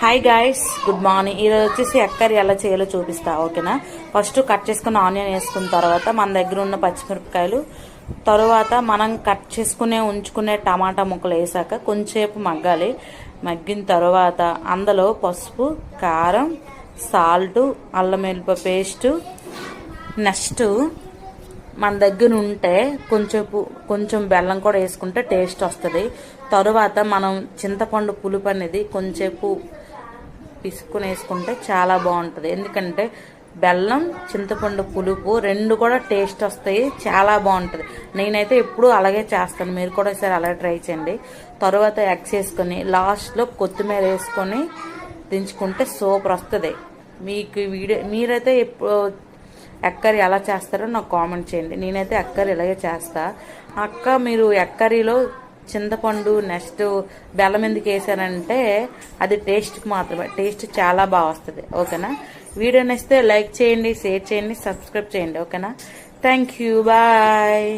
Hi guys, good morning. ఈరోజు వచ్చేసి egg curry ఎలా చేయాలో చూపిస్తా, ఓకేనా? ఫస్ట్ కట్ చేసుకున్న ఆనియన్ వేసుకున్న తర్వాత మన దగ్గర ఉన్న పచ్చిమిరపకాయలు, తర్వాత మనం కట్ చేసుకునే ఉంచుకునే టమాటా ముక్కలు వేసాక కొంచెంసేపు మగ్గాలి. మగ్గిన తర్వాత అందులో పసుపు, కారం, సాల్ట్, అల్లం వెల్లుల్లి పేస్టు, నెక్స్ట్ మన దగ్గర ఉంటే కొంచెం బెల్లం కూడా వేసుకుంటే టేస్ట్ వస్తుంది. తరువాత మనం చింతపండు పులుపు అనేది కొంచెంసేపు పిసుకుని వేసుకుంటే చాలా బాగుంటుంది. ఎందుకంటే బెల్లం, చింతపండు పులుపు రెండు కూడా టేస్ట్ వస్తాయి, చాలా బాగుంటుంది. నేనైతే ఎప్పుడు అలాగే చేస్తాను, మీరు కూడా ఒకసారి అలాగే ట్రై చేయండి. తర్వాత ఎగ్స్ వేసుకొని లాస్ట్లో కొత్తిమీర వేసుకొని దించుకుంటే సూపర్ వస్తుంది. మీకు వీడియో మీరైతే ఎప్పుడు ఎగ్ కర్రీ ఎలా చేస్తారో నాకు కామెంట్ చేయండి. నేనైతే ఎగ్ కర్రీ ఇలాగే చేస్తా. అక్క, మీరు ఎగ్ కర్రీలో చింతపండు నెక్స్ట్ బెల్లం ఎందుకు వేసారంటే అది టేస్ట్కి మాత్రమే, టేస్ట్ చాలా బాగా వస్తుంది, ఓకేనా? వీడియో నచ్చితే లైక్ చేయండి, షేర్ చేయండి, సబ్స్క్రైబ్ చేయండి, ఓకేనా? Thank you, bye.